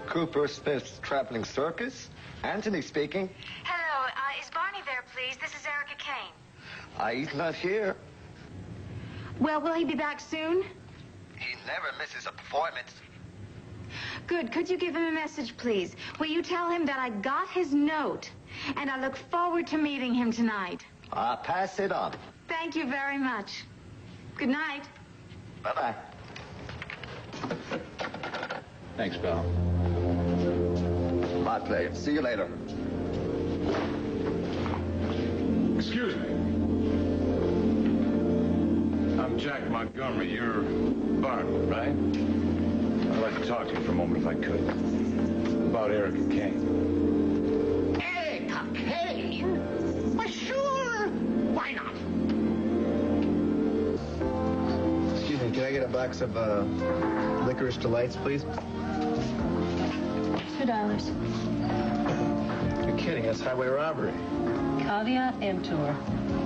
Cooper Smith's Traveling Circus. Anthony speaking. Hello, is Barney there, please? This is Erica Kane. He's not here. Well, will he be back soon? He never misses a performance. Good. Could you give him a message, please? Will you tell him that I got his note, and I look forward to meeting him tonight? I'll pass it on. Thank you very much. Good night. Bye-bye. Thanks, pal. My pleasure. See you later. Excuse me. I'm Jack Montgomery. You're Barney, right? I'd like to talk to you for a moment, if I could. About Erica Kane. Erica Kane? Why, sure. Why not? Excuse me, can I get a box of licorice delights, please? $2. You're kidding. That's highway robbery. Caveat emptor.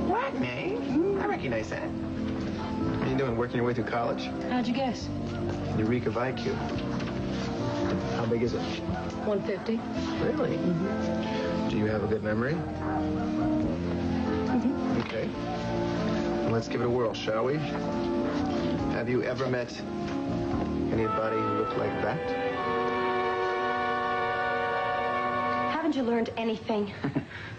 What name? I recognize that. What are you doing, working your way through college? How'd you guess? Eureka of IQ. How big is it? 150. Really? Mm-hmm. Do you have a good memory? Mm-hmm. Okay. Well, let's give it a whirl, shall we? Have you ever met anybody who looked like that? Haven't you learned anything?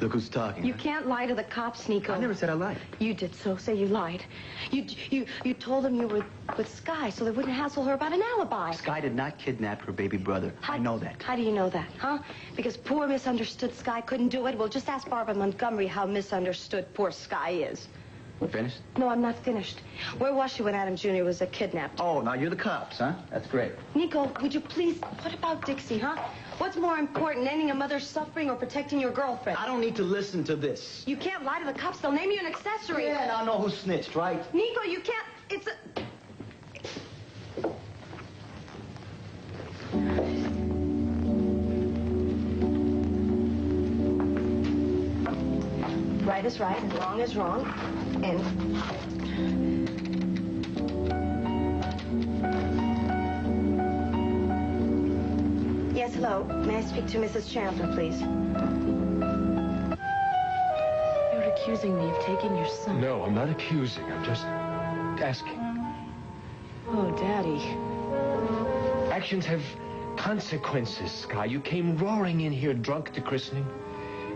Look who's talking. You can't lie to the cops, Nico. I never said I lied. You did so. Say you lied. You told them you were with Sky so they wouldn't hassle her about an alibi. Sky did not kidnap her baby brother. I know that. How do you know that, huh? Because poor misunderstood Sky couldn't do it? Well, just ask Barbara Montgomery how misunderstood poor Sky is. Finished? No, I'm not finished. Where was she when Adam Jr. was kidnapped? Oh, now you're the cops, huh? That's great. Nico, would you please... What about Dixie, huh? What's more important, ending a mother's suffering or protecting your girlfriend? I don't need to listen to this. You can't lie to the cops. They'll name you an accessory. Yeah, and I know who snitched, right? Nico, you can't... It's a... Right is right and wrong is wrong. And... Yes, hello. May I speak to Mrs. Chandler, please? You're accusing me of taking your son. No, I'm not accusing. I'm just asking. Oh, Daddy. Actions have consequences, Sky. You came roaring in here drunk to christening,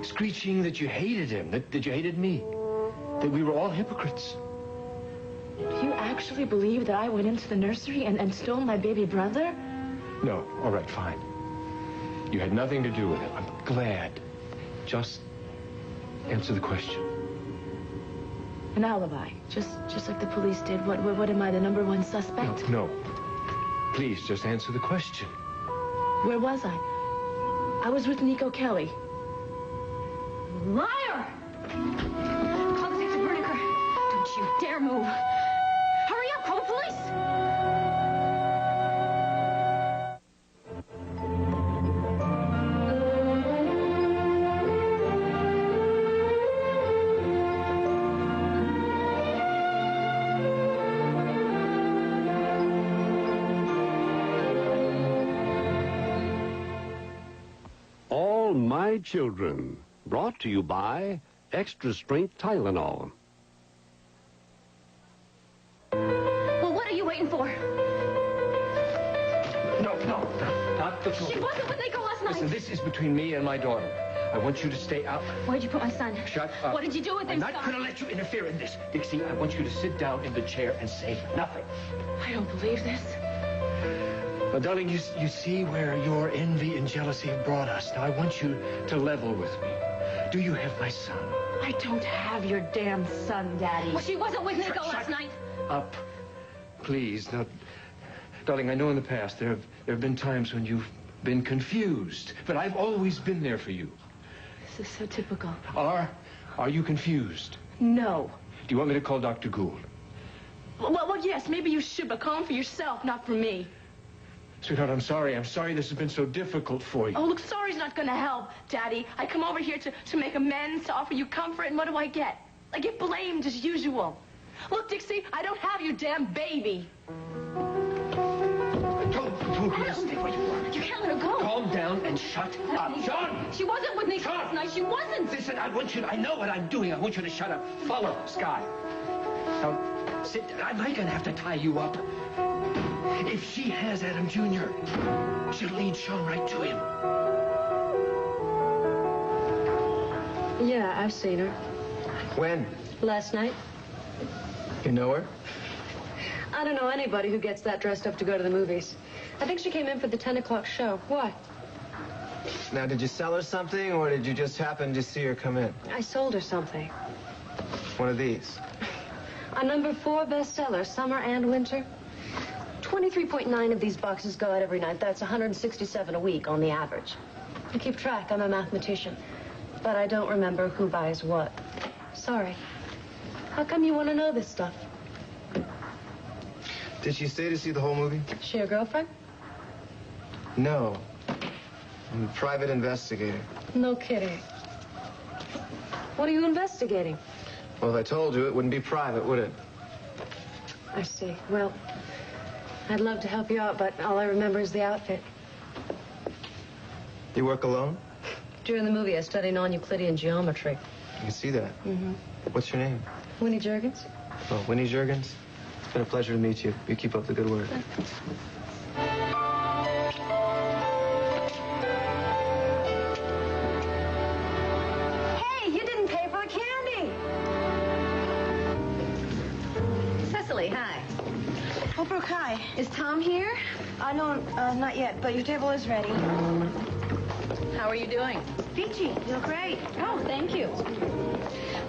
screeching that you hated him, that you hated me, that we were all hypocrites. Do you actually believe that I went into the nursery and stole my baby brother? No, all right, fine. You had nothing to do with it. I'm glad. Just answer the question. An alibi, just like the police did. What am I, the #1 suspect? No. Please, just answer the question. Where was I? I was with Nico Kelly. Liar! Call Detective Berniker. Don't you dare move. Hurry up, call the police. All My Children, brought to you by Extra Strength Tylenol. Well, what are you waiting for? No, not the She wasn't with Nico last night. Listen, this is between me and my daughter. I want you to stay out. Where'd you put my son? Shut up. What did you do with him, I'm not Scott? going to let you interfere in this. Dixie, I want you to sit down in the chair and say nothing. I don't believe this. Now, darling, you see where your envy and jealousy have brought us. Now, I want you to level with me. Do you have my son? I don't have your damn son, Daddy. Well, she wasn't with Nico last night. Up. Please. Now, darling, I know in the past there have been times when you've been confused, but I've always been there for you. This is so typical. Are you confused? No. Do you want me to call Dr. Gould? Well, yes, maybe you should, but call him for yourself, not for me. Sweetheart, I'm sorry. I'm sorry this has been so difficult for you. Oh, look, sorry's not gonna help, Daddy. I come over here to make amends, to offer you comfort, and what do I get? I get blamed as usual. Look, Dixie, I don't have your damn baby. Don't stay where you are. You can't let her go. Calm down and shut up. Sean! She wasn't with Nick last night. She wasn't. Listen, I know what I'm doing. I want you to shut up. Follow Sky. Now, sit. Am I gonna have to tie you up? If she has Adam Jr., she'll lead Sean right to him. Yeah, I've seen her. When? Last night. You know her? I don't know anybody who gets that dressed up to go to the movies. I think she came in for the 10 o'clock show. Why? Now, did you sell her something, or did you just happen to see her come in? I sold her something. One of these. A #4 bestseller, summer and winter. 23.9 of these boxes go out every night. That's 167 a week on the average. I keep track. I'm a mathematician. But I don't remember who buys what. Sorry. How come you want to know this stuff? Did she stay to see the whole movie? She your girlfriend? No. I'm a private investigator. No kidding. What are you investigating? Well, if I told you, it wouldn't be private, would it? I see. Well, I'd love to help you out, but all I remember is the outfit. You work alone? During the movie, I studied non-Euclidean geometry. I can see that. Mm-hmm. What's your name? Winnie Jurgens? Oh, Winnie Jurgens. It's been a pleasure to meet you. You keep up the good work. Hey, you didn't pay for the candy. Cecily, hi. Oh, Brooke, hi. Is Tom here? No, not yet, but your table is ready. How are you doing? Peachy, you look great. Oh, thank you.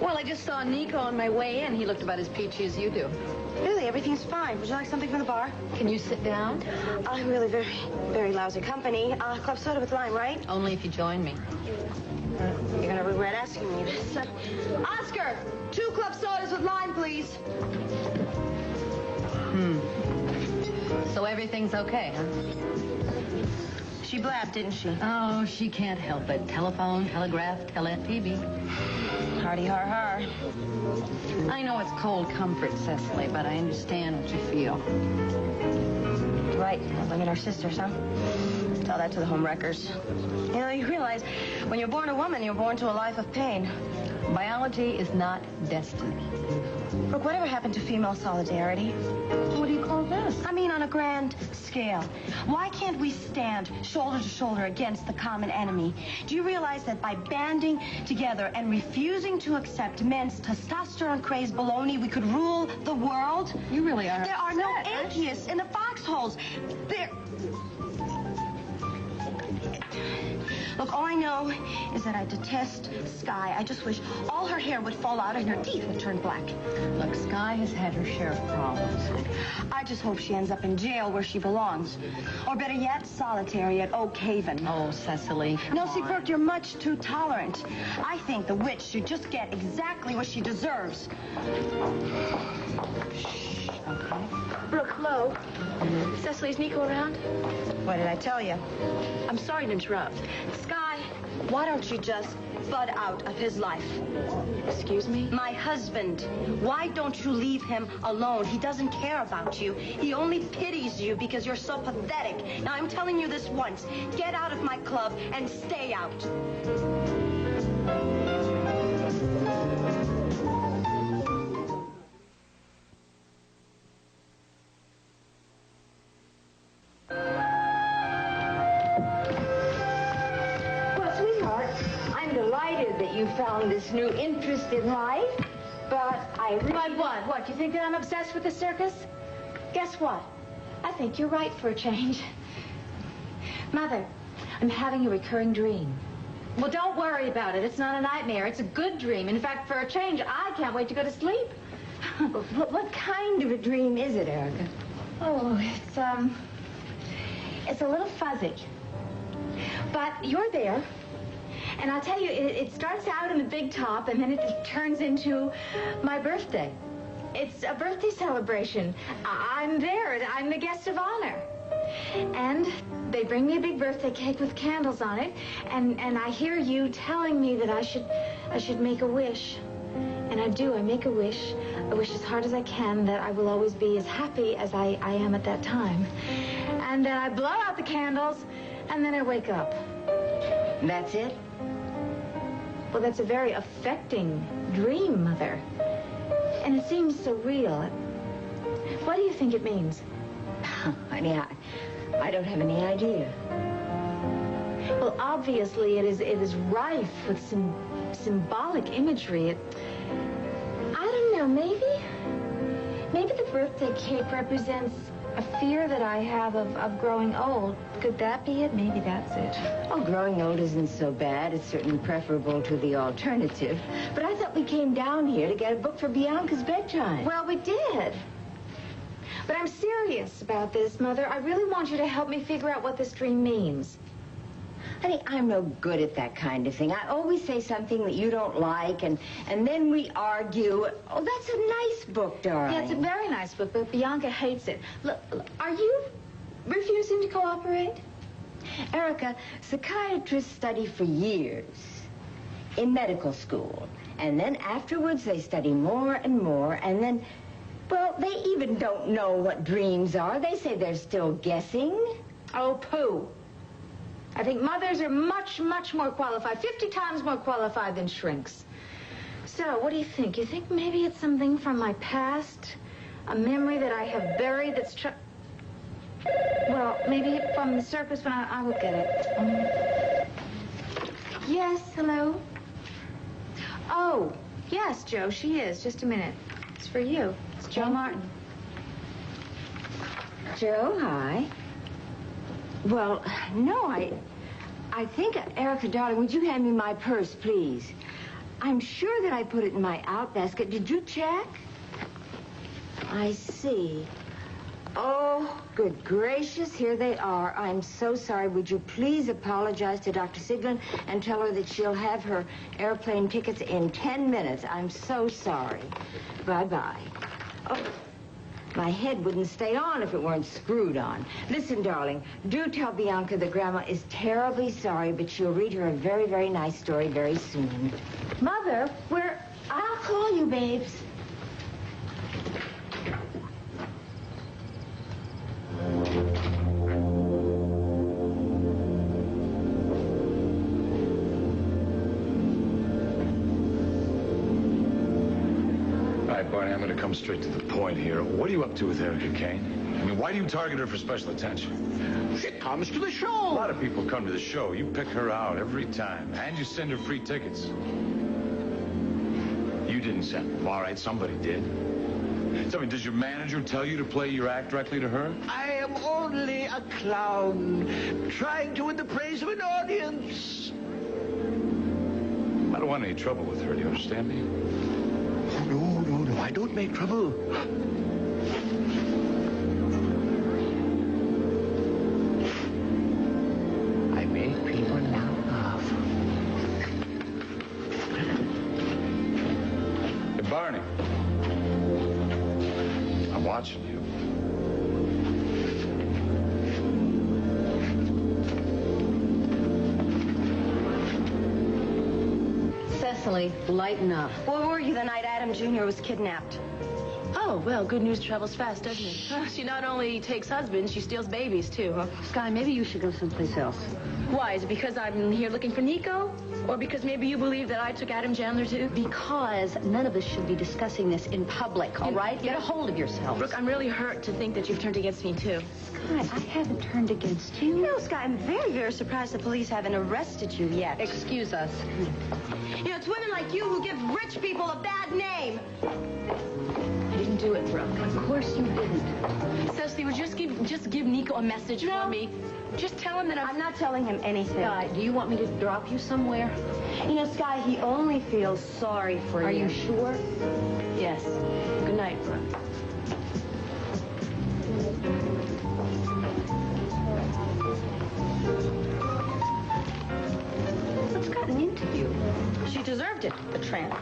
Well, I just saw Nico on my way in. He looked about as peachy as you do. Really, everything's fine. Would you like something from the bar? Can you sit down? I'm really very lousy company. Club soda with lime, right? Only if you join me. You're gonna regret asking me this. Oscar, 2 club sodas with lime, please. So everything's okay, huh? She blabbed, didn't she? Oh, she can't help it. Telephone, telegraph, TV. Hardy har har. I know it's cold comfort, Cecily, but I understand what you feel. Right, women are sisters, huh? Tell that to the home wreckers. You know, you realize when you're born a woman, you're born to a life of pain. Biology is not destiny. Brooke, whatever happened to female solidarity? What do you call this? I mean, on a grand scale. Why can't we stand shoulder to shoulder against the common enemy? Do you realize that by banding together and refusing to accept men's testosterone-crazed baloney, we could rule the world? You really are There are no atheists in the foxholes. There... Look, all I know is that I detest Sky. I just wish all her hair would fall out and her teeth would turn black. Look, Sky has had her share of problems. I just hope she ends up in jail where she belongs. Or better yet, solitary at Oak Haven. Oh, Cecily, come No, see, on. Brooke, you're much too tolerant. I think the witch should just get exactly what she deserves. Okay. Brooke, hello. Cecily's Nico around? What did I tell you? I'm sorry to interrupt. Sky, why don't you just bud out of his life? Excuse me? My husband. Why don't you leave him alone? He doesn't care about you. He only pities you because you're so pathetic. Now, I'm telling you this once. Get out of my club and stay out. Well, sweetheart, I'm delighted that you found this new interest in life, but I really... But what? What? You think that I'm obsessed with the circus? Guess what? I think you're right for a change. Mother, I'm having a recurring dream. Well, don't worry about it. It's not a nightmare. It's a good dream. In fact, for a change, I can't wait to go to sleep. What kind of a dream is it, Erica? Oh, it's a little fuzzy. But you're there. And I'll tell you, it starts out in the big top, and then it turns into my birthday. It's a birthday celebration. I'm there. I'm the guest of honor. And they bring me a big birthday cake with candles on it. And I hear you telling me that I should make a wish. And I do. I make a wish. I wish as hard as I can that I will always be as happy as I am at that time. And then I blow out the candles, and then I wake up. That's it? Well, that's a very affecting dream, Mother. And it seems so real. What do you think it means? Honey, I don't have any idea. Well, obviously, it is rife with some symbolic imagery. I don't know, maybe the birthday cake represents a fear that I have of growing old. Could that be it? Maybe that's it. Oh, growing old isn't so bad. It's certainly preferable to the alternative. But I thought we came down here to get a book for Bianca's bedtime. Well, we did. But I'm serious about this, Mother. I really want you to help me figure out what this dream means. Honey, I'm no good at that kind of thing. I always say something that you don't like, and then we argue. Oh, that's a nice book, darling. Yeah, it's a very nice book, but Bianca hates it. Look, are you refusing to cooperate? Erica, psychiatrists study for years in medical school. And then afterwards, they study more and more, and then, well, they even don't know what dreams are. They say they're still guessing. Oh, pooh. I think mothers are much, much more qualified, 50 times more qualified than shrinks. So, what do you think? You think maybe it's something from my past? A memory that I have buried that's well, maybe from the circus when I will get it. Yes, hello? Oh, yes, Joe, she is. Just a minute. It's for you. It's Joe Martin. Joe, hi. Well, no, I think, Erica, darling, would you hand me my purse, please? I'm sure that I put it in my outbasket. Did you check? I see. Oh, good gracious, here they are. I'm so sorry. Would you please apologize to Dr. Siglin and tell her that she'll have her airplane tickets in 10 minutes. I'm so sorry. Bye-bye. Oh. My head wouldn't stay on if it weren't screwed on. Listen, darling, do tell Bianca that Grandma is terribly sorry, but she'll read her a very, very nice story very soon. Mother, I'll call you, babes. Barney, I'm going to come straight to the point here. What are you up to with Erica Kane? I mean, why do you target her for special attention? She comes to the show. A lot of people come to the show. You pick her out every time, and you send her free tickets. You didn't send them. All right, somebody did. Tell me, does your manager tell you to play your act directly to her? I am only a clown, trying to win the praise of an audience. I don't want any trouble with her. Do you understand me? No, I don't make trouble. I make people laugh. Hey, Barney. I'm watching you. Cecily, lighten up. Where were you the night Adam Jr. was kidnapped? Oh, well, good news travels fast, doesn't it? She not only takes husbands, she steals babies, too. Sky, maybe you should go someplace else. Why? Is it because I'm here looking for Nico? Or because maybe you believe that I took Adam Chandler, too? Because none of us should be discussing this in public, all right? Get a hold of yourself. Brooke, I'm really hurt to think that you've turned against me, too. Sky, I haven't turned against you. No, Sky, I'm very, very surprised the police haven't arrested you yet. Excuse us. You know, it's women like you who give rich people a bad name. I didn't do it, Brooke. Of course you didn't. Cecily, would you just give Nico a message for me? Just tell him that I'm not telling him anything. Sky, do you want me to drop you somewhere? You know, Sky, he only feels sorry for you. Are you sure? Yes. Good night, Brooke. What's gotten into you? She deserved it, the tramp.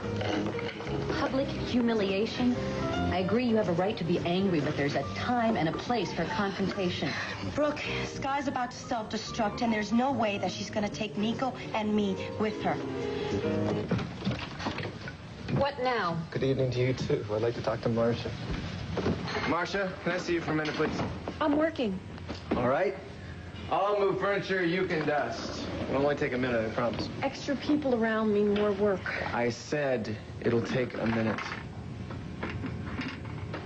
Public humiliation. I agree you have a right to be angry, but there's a time and a place for confrontation. Brooke, Sky's about to self-destruct, and there's no way that she's going to take Nico and me with her. What now? Good evening to you, too. I'd like to talk to Marcia. Marcia, can I see you for a minute, please? I'm working. All right. I'll move furniture, you can dust. It'll only take a minute, I promise. Extra people around mean more work. I said it'll take a minute.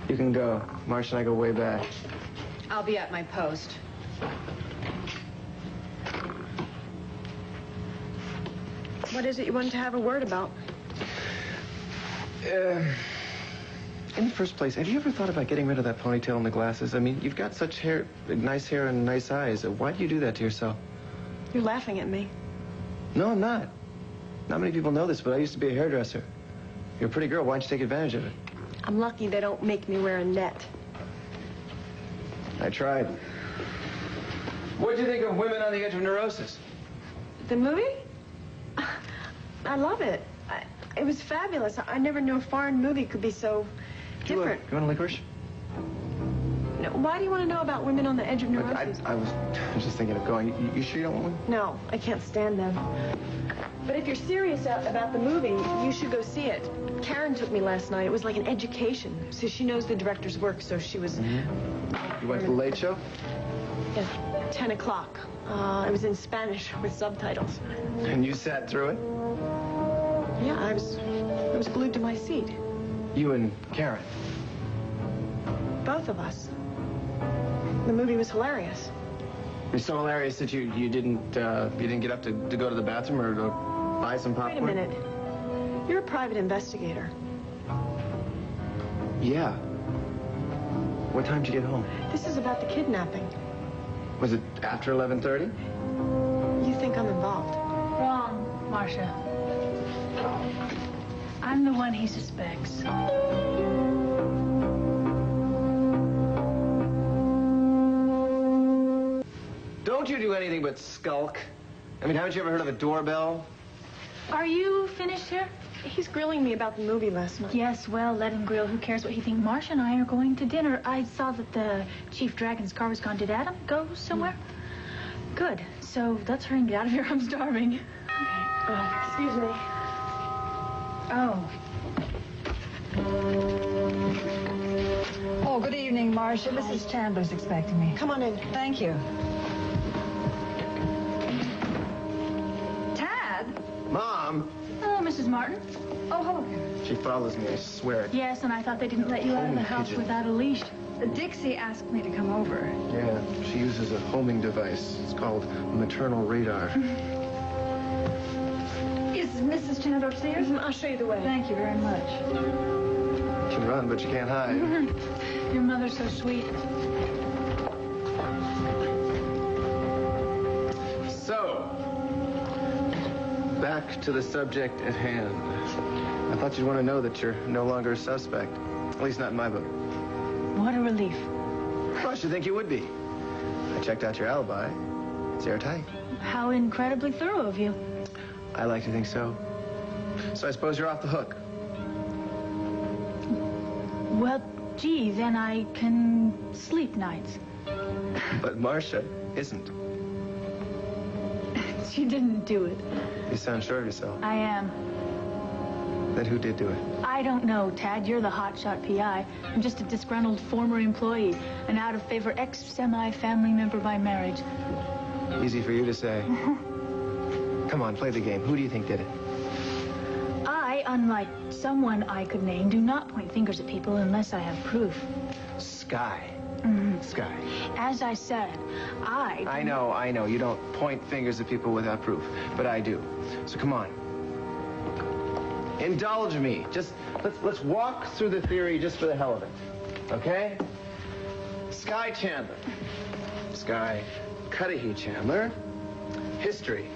You can go. Marcia and I go way back. I'll be at my post. What is it you wanted to have a word about? In the first place, have you ever thought about getting rid of that ponytail and the glasses? I mean, you've got such nice hair and nice eyes. Why do you do that to yourself? You're laughing at me. No, I'm not. Not many people know this, but I used to be a hairdresser. You're a pretty girl. Why don't you take advantage of it? I'm lucky they don't make me wear a net. I tried. What'd you think of Women on the Edge of Neurosis? The movie? I love it. It was fabulous. I never knew a foreign movie could be so different. You want a licorice? No, why do you want to know about Women on the Edge of Neurosis? I was just thinking of going. You sure you don't want one? No, I can't stand them. But if you're serious about the movie, you should go see it. Karen took me last night. It was like an education. So she knows the director's work, so she was... You went to the Late Show? Yeah, 10 o'clock. It was in Spanish with subtitles. And you sat through it? Yeah, I was glued to my seat. You and Karen? Both of us. The movie was hilarious. It was so hilarious that you didn't get up to go to the bathroom or to buy some popcorn? Wait a minute. You're a private investigator. Yeah. What time did you get home? This is about the kidnapping. Was it after 11:30? You think I'm involved? Wrong, Marcia. I'm the one he suspects. Don't you do anything but skulk? I mean, haven't you ever heard of a doorbell? Are you finished here? He's grilling me about the movie last night. Yes, well, let him grill. Who cares what he thinks? Marcia and I are going to dinner. I saw that the Chief Dragon's car was gone. Did Adam go somewhere? Good. So let's hurry and get out of here. I'm starving. Excuse me. Oh. Oh, good evening, Marcia. Mrs. Chandler's expecting me. Come on in. Thank you. Tad? Mom! Oh, Mrs. Martin. Oh, hello. She follows me, I swear it. Yes, and I thought they didn't let you out of the house pigeon. without a leash. Dixie asked me to come over. Yeah, she uses a homing device. It's called maternal radar. Is Mrs. Chandler upstairs? I'll show you the way. Thank you very much. You can run, but you can't hide. Your mother's so sweet. So, back to the subject at hand. I thought you'd want to know that you're no longer a suspect. At least not in my book. What a relief. Well, I should think you would be. I checked out your alibi. It's airtight. How incredibly thorough of you. I like to think so. So I suppose you're off the hook. Well, gee, then I can sleep nights. But Marcia isn't. She didn't do it. You sound sure of yourself. I am. Then who did do it? I don't know, Tad. You're the hotshot PI. I'm just a disgruntled former employee, an out-of-favor ex-semi-family member by marriage. Easy for you to say. Come on, play the game. Who do you think did it? I, unlike someone I could name, do not point fingers at people unless I have proof. Sky. Sky. As I said, I know. You don't point fingers at people without proof, but I do. So come on. Indulge me. Just let's walk through the theory just for the hell of it. Okay? Sky Chandler. Sky Cudahy Chandler. History.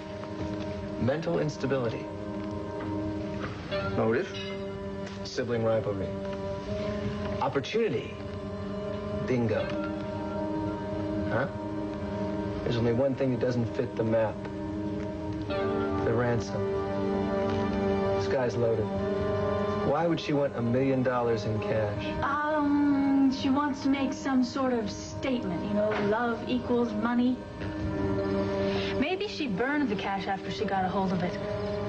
Mental instability. Motive. Sibling rivalry. Opportunity. Bingo. Huh? There's only one thing that doesn't fit the map. The ransom. Sky's loaded. Why would she want $1 million in cash? She wants to make some sort of statement, you know, love equals money. Maybe she burned the cash after she got a hold of it.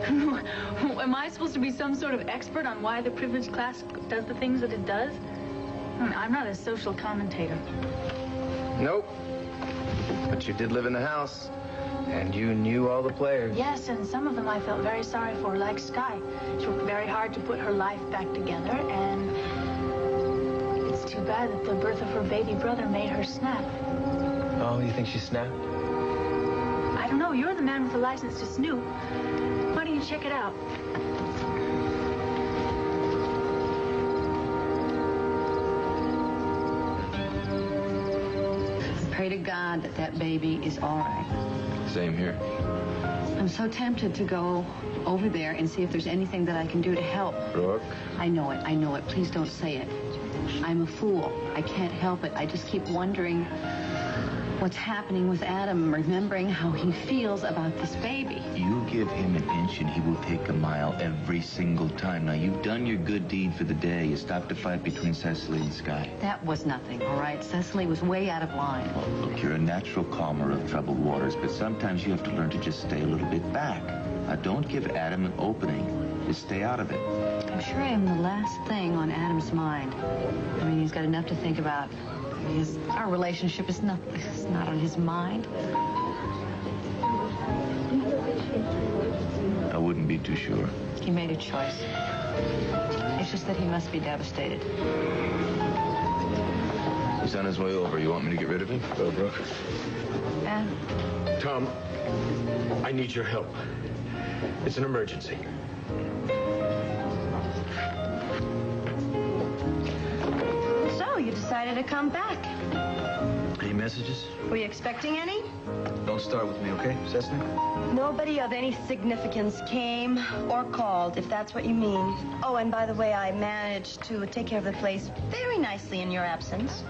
Am I supposed to be some sort of expert on why the privileged class does the things that it does? I'm not a social commentator. Nope. But you did live in the house, and you knew all the players. Yes, and some of them I felt very sorry for, like Sky. She worked very hard to put her life back together, and it's too bad that the birth of her baby brother made her snap. Oh, you think she snapped? I don't know. You're the man with the license to snoop. Why don't you check it out? Pray to God that that baby is all right. Same here. I'm so tempted to go over there and see if there's anything that I can do to help. Brooke? I know it. Please don't say it. I'm a fool. I can't help it. I just keep wondering what's happening with Adam, remembering how he feels about this baby. You give him an inch and he will take a mile every single time. Now, you've done your good deed for the day. You stopped the fight between Cecily and Sky. That was nothing, all right? Cecily was way out of line. Well, look, you're a natural calmer of troubled waters, but sometimes you have to learn to just stay a little bit back. Now, don't give Adam an opening. Just stay out of it. I'm sure I am the last thing on Adam's mind. I mean, he's got enough to think about. Our relationship is not on his mind. I wouldn't be too sure. He made a choice. It's just that he must be devastated. He's on his way over. You want me to get rid of him? Go, Brooke. Yeah. Tom, I need your help. It's an emergency. So, you decided to come back. Any messages? Were you expecting any? Don't start with me, okay, Cessna? Nobody of any significance came or called, if that's what you mean. Oh, and by the way, I managed to take care of the place very nicely in your absence.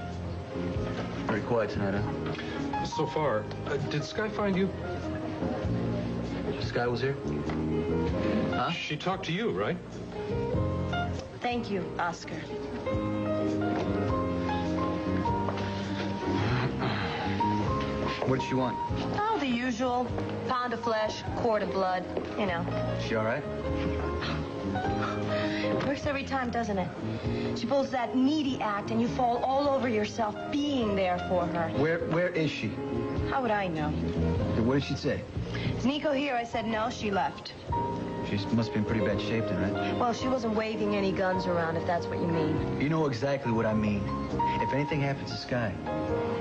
Very quiet tonight, huh? So far, did Sky find you? Sky was here? Huh? She talked to you, right? Thank you, Oscar. What did she want? Oh, the usual. Pound of flesh, quart of blood, you know. She all right? Works every time, doesn't it? She pulls that needy act and you fall all over yourself being there for her. Where is she? How would I know? What did she say? Is Nico here? I said no, she left. She must be in pretty bad shape then, right? Well, she wasn't waving any guns around, if that's what you mean. You know exactly what I mean. If anything happens to Sky,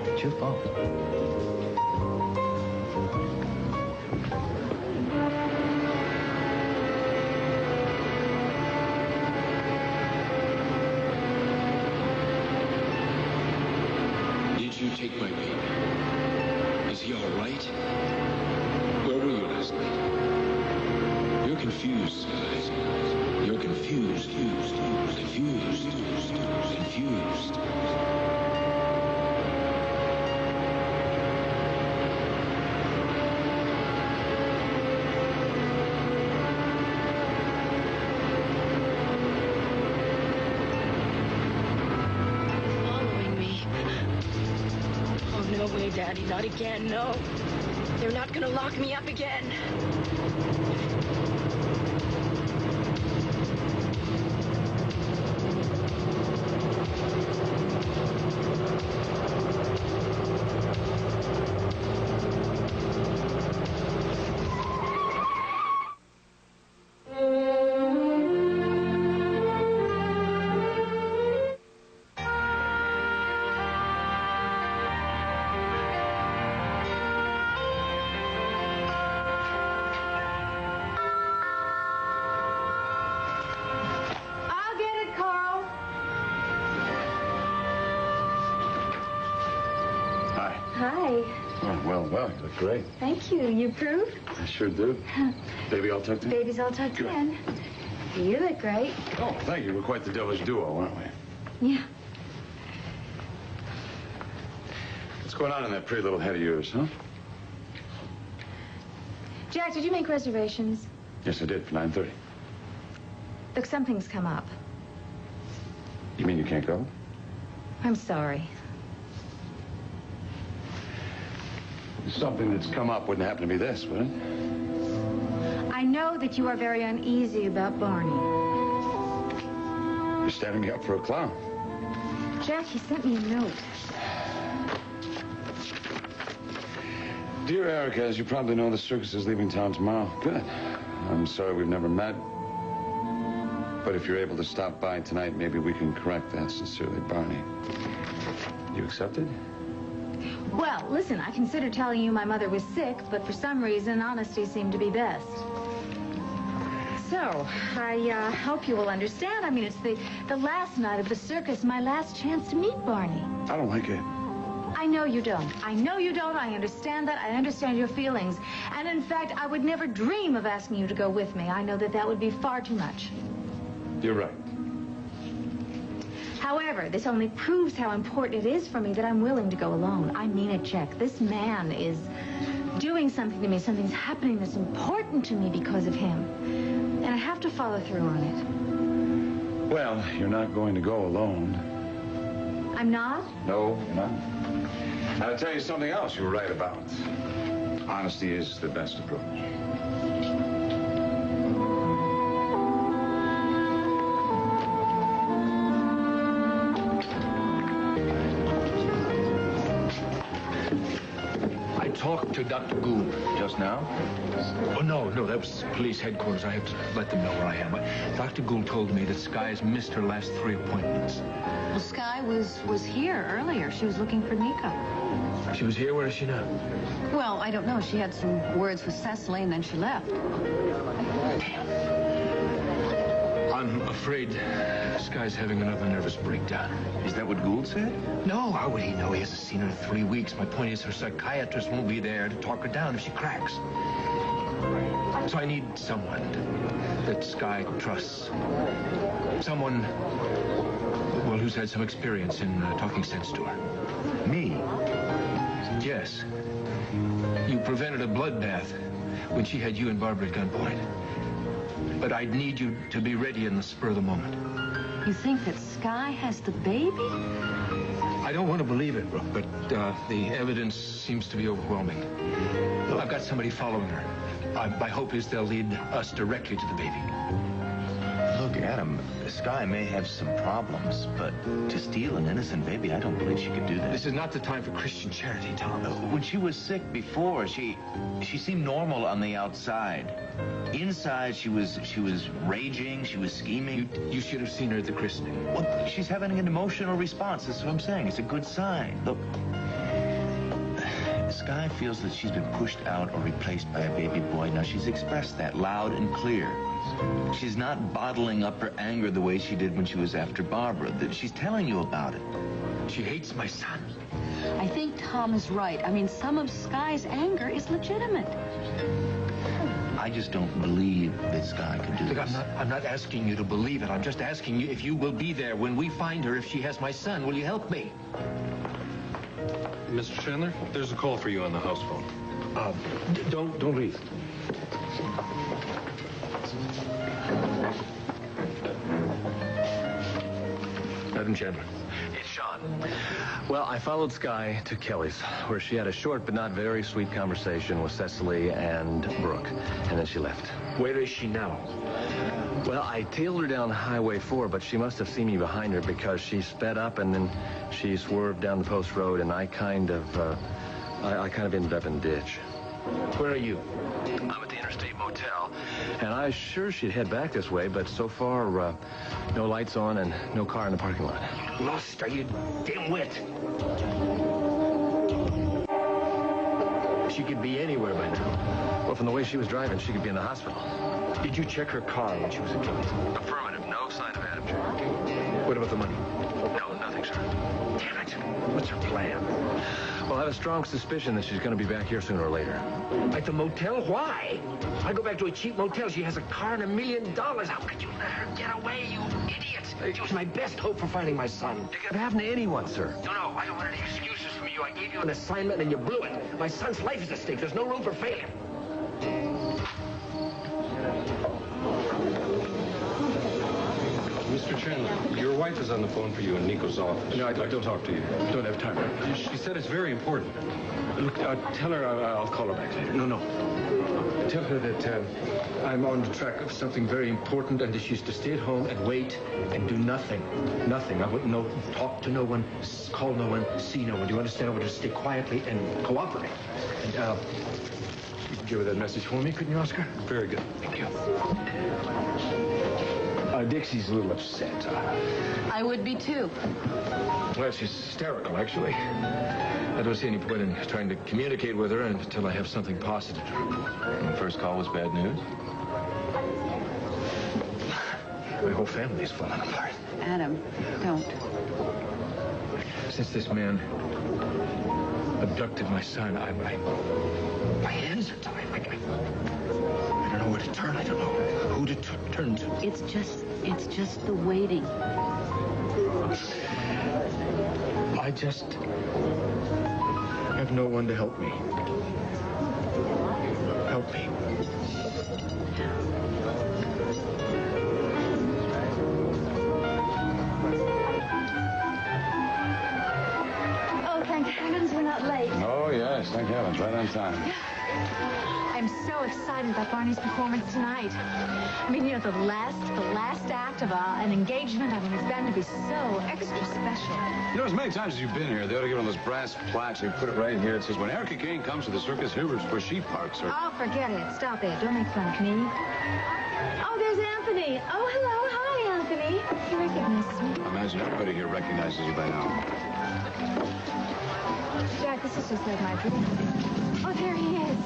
it's your fault. Did you take my baby? Is he all right? Where were you last night? You're confused, Sky. You're confused. Confused. Following me. Oh, no way, Daddy. Not again. No. They're not gonna lock me up again. I'll get it, Carl. Hi. Hi. Oh, well, you look great. Thank you. You approve? I sure do. Baby all tucked in? Baby's all tucked Good. in. You look great. Oh, thank you. We're quite the devilish duo, aren't we? Yeah. What's going on in that pretty little head of yours, huh? Jack, did you make reservations? Yes, I did, for 9:30. Look, something's come up. You mean you can't go? I'm sorry. Something that's come up wouldn't happen to be this, would it? I know that you are very uneasy about Barney. You're standing me up for a clown. Jack, he sent me a note. Dear Erica, as you probably know, the circus is leaving town tomorrow. Good. I'm sorry we've never met. But if you're able to stop by tonight, maybe we can correct that. Sincerely, Barney. You accepted? Well, listen, I considered telling you my mother was sick, but for some reason, honesty seemed to be best. So, I hope you will understand. I mean, it's the last night of the circus, my last chance to meet Barney. I don't like it. I know you don't. I know you don't. I understand that. I understand your feelings. And in fact, I would never dream of asking you to go with me. I know that that would be far too much. You're right. However, this only proves how important it is for me that I'm willing to go alone. I mean it, Jack. This man is doing something to me. Something's happening that's important to me because of him. And I have to follow through on it. Well, you're not going to go alone. I'm not? No, you're not. I'll tell you something else you were right about. Honesty is the best approach. I talked to Dr. Gould. Just now? Oh, no, that was police headquarters. I have to let them know where I am. Dr. Gould told me that Sky has missed her last 3 appointments. Well, Sky was here earlier. She was looking for Nico. She was here? Where is she now? Well, I don't know. She had some words with Cecily, and then she left. I'm afraid Sky's having another nervous breakdown. Is that what Gould said? No, how would he know? He hasn't seen her in 3 weeks. My point is her psychiatrist won't be there to talk her down if she cracks. So I need someone that Sky trusts. Someone, well, who's had some experience in talking sense to her. Me? Yes. You prevented a bloodbath when she had you and Barbara at gunpoint. But I'd need you to be ready in the spur of the moment. You think that Sky has the baby? I don't want to believe it, Brooke, but the evidence seems to be overwhelming. I've got somebody following her. My hope is they'll lead us directly to the baby. Look, Adam, Sky may have some problems, but to steal an innocent baby, I don't believe she could do that. This is not the time for Christian charity, Tom. When she was sick before, she seemed normal on the outside. Inside, she was raging, she was scheming. You should have seen her at the christening. Well, she's having an emotional response. That's what I'm saying. It's a good sign. Look, Sky feels that she's been pushed out or replaced by a baby boy. Now, she's expressed that loud and clear. She's not bottling up her anger the way she did when she was after Barbara. She's telling you about it. She hates my son. I think Tom is right. I mean, some of Sky's anger is legitimate. I just don't believe that Sky can do Look, this. I'm not asking you to believe it. I'm just asking you if you will be there when we find her, if she has my son. Will you help me? Mr. Chandler, there's a call for you on the house phone. Don't leave. Madam Chandler. It's Sean. Well, I followed Sky to Kelly's, where she had a short but not very sweet conversation with Cecily and Brooke, and then she left. Where is she now? Well, I tailed her down Highway 4, but she must have seen me behind her because she sped up and then she swerved down the post road, and I kind of ended up in the ditch. Where are you? I'm at the Interstate Motel, and I was sure she'd head back this way, but so far, no lights on and no car in the parking lot. Lost, are you dimwit? She could be anywhere by now. Well, from the way she was driving, she could be in the hospital. Did you check her car when she was at Kelly's? Affirmative. No sign of Adam, sir. What about the money? No, nothing, sir. Damn it. What's her plan? Well, I have a strong suspicion that she's going to be back here sooner or later. At the motel? Why? I go back to a cheap motel. She has a car and $1 million. How could you let her get away, you idiot? She was my best hope for finding my son. It could happen to anyone, sir. No, I don't want any excuses from you. I gave you an assignment and you blew it. My son's life is at stake. There's no room for failure. Mr. Chandler, your wife is on the phone for you in Nico's office. No, I'd like to talk to you. Don't have time. She said it's very important. Look, tell her I'll call her back later. No. Tell her that I'm on the track of something very important and that she's to stay at home and wait and do nothing. Nothing. I wouldn't know, talk to no one, call no one, see no one. Do you understand? I want her to stay quietly and cooperate. And, you could give her that message for me, couldn't you, Oscar? Very good. Thank you. Dixie's a little upset. I would be too. Well, she's hysterical, actually. I don't see any point in trying to communicate with her until I have something positive to report. And the first call was bad news? My whole family's falling apart. Adam, don't. Since this man abducted my son, my hands are tied. I don't know where to turn. I don't know who to turn to. It's just the waiting. I just have no one to help me. Help me. Oh, thank heavens we're not late. Oh, yes, thank heavens, right on time. I'm so excited about Barney's performance tonight. I mean, you know, the last act of an engagement, I mean, it's bound to be so extra special. You know, as many times as you've been here, they ought to give one of those brass plaques. They put it right here. It says, when Erica Kane comes to the circus, here's where she parks her. Oh, forget it. Stop it. Don't make fun of me. Oh, there's Anthony. Oh, hello. Hi, Anthony. He recognizes me. I imagine everybody here recognizes you by now. Jack, this is just like my dream. Oh, there he is.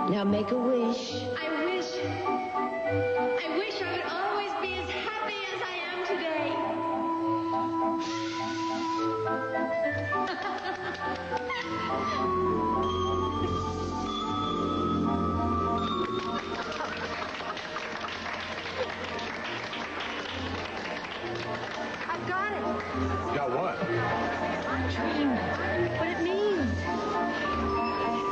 Now make a wish. I wish I would always be as happy as I am today. I've got it. Got what? Dream. What it means.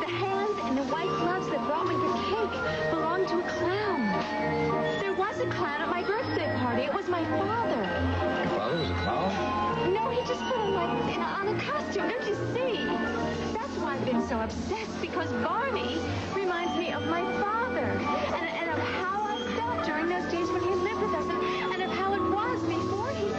The hand and the white gloves that brought me the cake belonged to a clown. There was a clown at my birthday party. It was my father. Your father was a clown? No, he just put on a costume. Don't you see? That's why I've been so obsessed, because Barney reminds me of my father and of how I felt during those days when he lived with us and of how it was before he...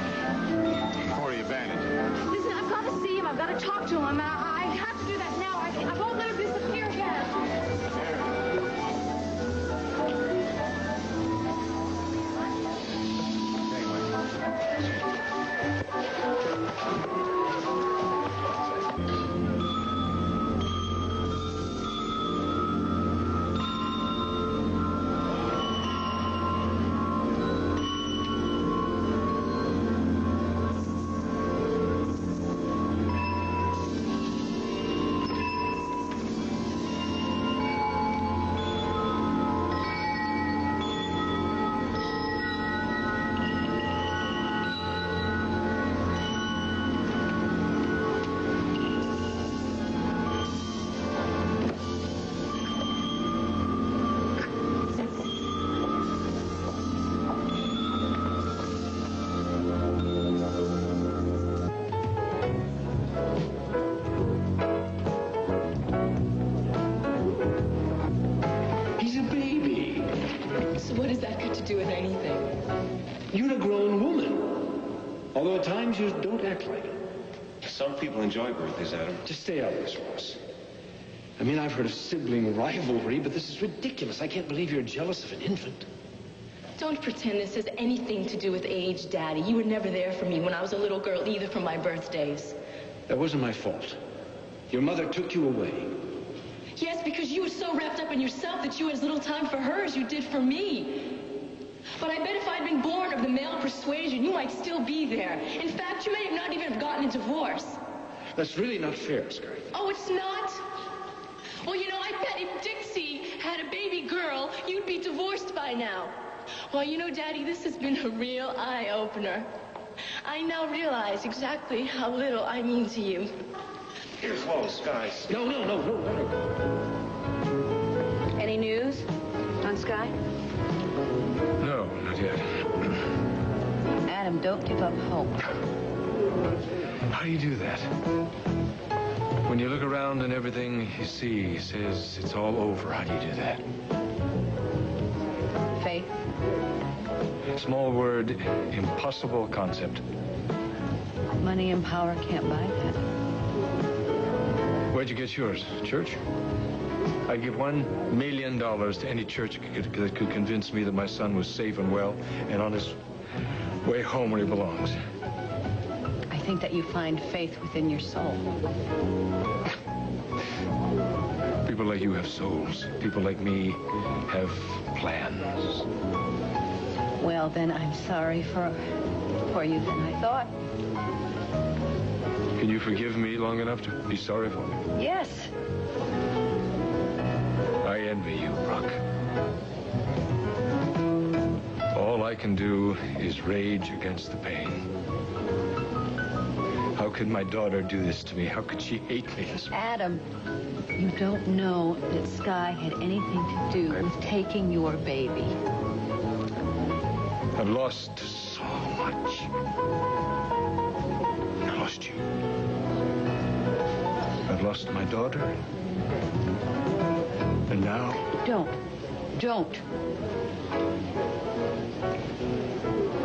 Before he abandoned. Listen, I've got to see him. I've got to talk to him. I have to do that now. I won't let him disappear again. What has that got to do with anything? You're a grown woman. Although at times you don't act like it. Some people enjoy birthdays, Adam. Just stay out of this, Ross. I mean, I've heard of sibling rivalry, but this is ridiculous. I can't believe you're jealous of an infant. Don't pretend this has anything to do with age, Daddy. You were never there for me when I was a little girl, either for my birthdays. That wasn't my fault. Your mother took you away. Yes, because you were so wrapped up in yourself that you had as little time for her as you did for me. But I bet if I'd been born of the male persuasion, you might still be there. In fact, you may have not even have gotten a divorce. That's really not fair, Sky. Oh, it's not? Well, you know, I bet if Dixie had a baby girl, you'd be divorced by now. Well, you know, Daddy, this has been a real eye-opener. I now realize exactly how little I mean to you. Here's Wallace, Sky. No. Any news on Sky? No, not yet. Adam, don't give up hope. How do you do that? When you look around and everything you see says it's all over, how do you do that? Faith? Small word, impossible concept. Money and power can't buy that. Where'd you get yours? Church? I'd give $1 million to any church that could convince me that my son was safe and well and on his way home where he belongs. I think that you find faith within your soul. People like you have souls. People like me have plans. Well, then I'm sorry for you than I thought. Can you forgive me long enough to be sorry for me? Yes. I envy you, Brooke. All I can do is rage against the pain. How could my daughter do this to me? How could she hate me this way? Adam, you don't know that Sky had anything to do with taking your baby. I've lost so much. I lost you. I've lost my daughter. And now? Don't.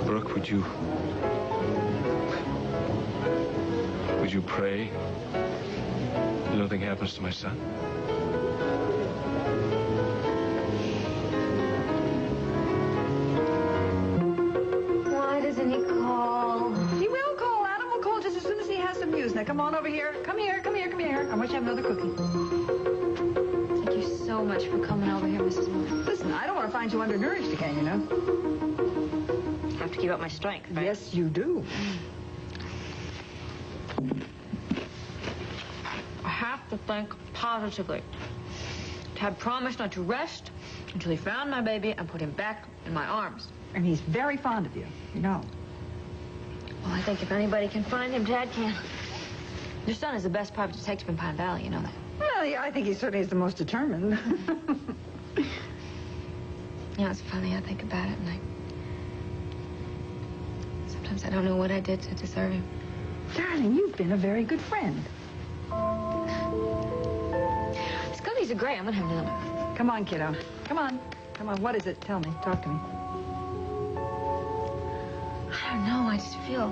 Brooke, would you pray that nothing happens to my son? Why doesn't he call? He will call. Adam will call just as soon as he has some news. Now, come on over here. Come here. I want you to have another cookie. Thank you so much for coming over here, Mrs. Moore. Listen, I don't want to find you undernourished again, you know. I have to keep up my strength, right? Yes, you do. I have to think positively. Tad promised not to rest until he found my baby and put him back in my arms. And he's very fond of you, you know. Well, I think if anybody can find him, Tad can. Your son is the best private detective in Pine Valley, you know that. Well, yeah, I think he certainly is the most determined. You know, it's funny, I think about it, and sometimes I don't know what I did to deserve him. Darling, you've been a very good friend. Scummies are great. I'm gonna have another. Come on, kiddo. Come on. What is it? Tell me. Talk to me. I don't know. I just feel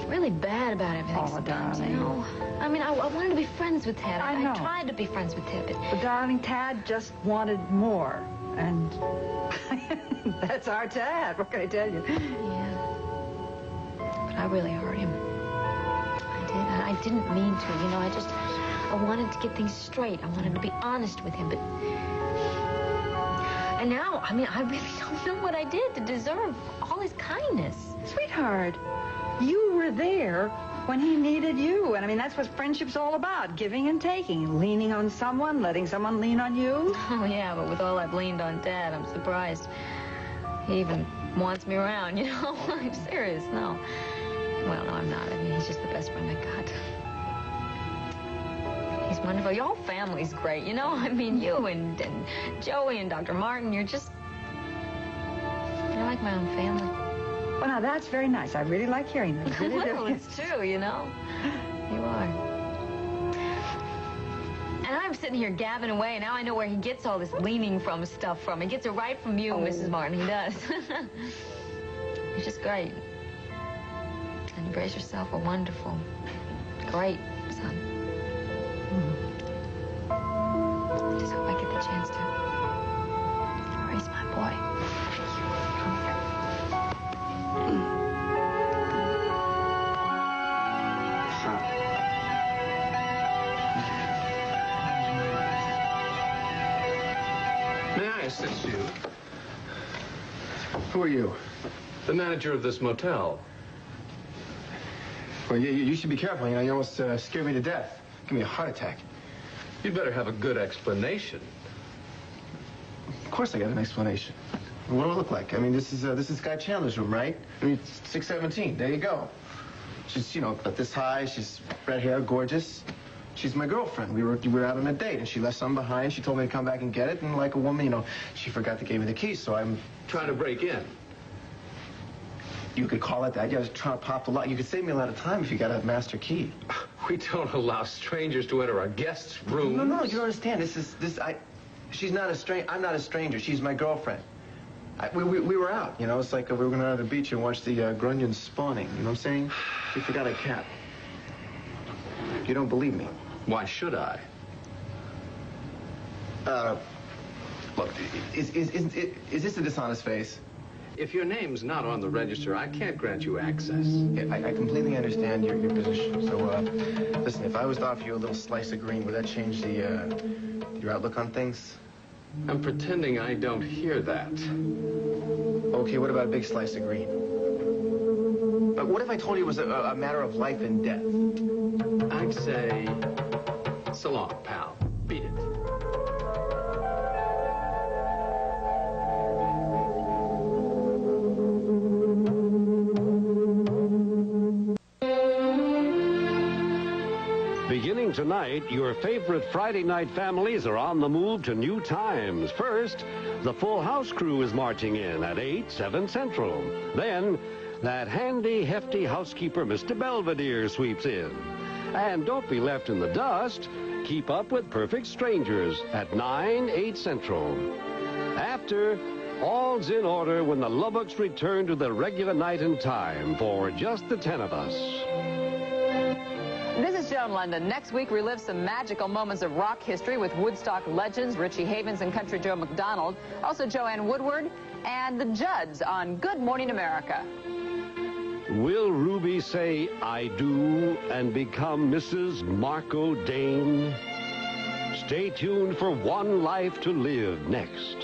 really bad about everything. Oh, sometimes, darling. you know. I mean, I wanted to be friends with Tad. I know. I tried to be friends with Tad, But darling, Tad just wanted more. And that's our Tad. What can I tell you? Yeah. But I really hurt him. I did. I didn't mean to, you know. I wanted to get things straight. I wanted to be honest with him, but... And now, I mean, I really don't know what I did to deserve all his kindness. Sweetheart, you were there when he needed you. And I mean, that's what friendship's all about. Giving and taking. Leaning on someone, letting someone lean on you. Oh, yeah, but with all I've leaned on Dad, I'm surprised he even wants me around, you know? I'm serious, no. Well, no, I'm not. I mean, he's just the best friend I got. He's wonderful. Your whole family's great, you know? I mean, you and Joey and Dr. Martin, you're like my own family. Well, now, that's very nice. I really like hearing that. Really Well, it's true, you know? You are. And I'm sitting here gabbing away, and now I know where he gets all this leaning stuff from. He gets it right from you, Mrs. Martin. He does. He's just great. And you brace yourself a wonderful, great son. I just hope I get the chance to raise my boy. This is you. Who are you? The manager of this motel. Well, you should be careful. You know, you almost scared me to death. Give me a heart attack. You'd better have a good explanation. Of course I got an explanation. What do I look like? I mean, this is Guy Chandler's room, right? I mean, it's 617. There you go. She's, you know, about this high. She's red hair, gorgeous. She's my girlfriend. We were out on a date, and she left something behind. She told me to come back and get it, and like a woman, you know, she forgot to give me the keys, so I'm trying to break in. You could call it that. Yeah, I was trying to pop the lock. You could save me a lot of time if you got a master key. We don't allow strangers to enter our guests' rooms. No, you don't understand. She's not a stranger. I'm not a stranger. She's my girlfriend. We were out, you know. It's like we were going to the beach and watch the grunions spawning. You know what I'm saying? She forgot a cat. You don't believe me? Why should I? Look, is this a dishonest face? If your name's not on the register, I can't grant you access. Yeah, I completely understand your position. So, listen, if I was to offer you a little slice of green, would that change your outlook on things? I'm pretending I don't hear that. Okay, what about a big slice of green? What if I told you it was a matter of life and death? I'd say, so long, pal. Beat it. Beginning tonight, your favorite Friday night families are on the move to new times. First, the Full House crew is marching in at 8, 7 Central. Then, that handy, hefty housekeeper, Mr. Belvedere, sweeps in. And don't be left in the dust. Keep up with Perfect Strangers at 9, 8 Central. After, all's in order when the Lovebucks return to the regular night and time for Just the 10 of Us. This is Joan London. Next week, relive some magical moments of rock history with Woodstock legends Richie Havens and Country Joe McDonald. Also, Joanne Woodward and the Judds on Good Morning America. Will Ruby say, I do, and become Mrs. Marco Dane? Stay tuned for One Life to Live next.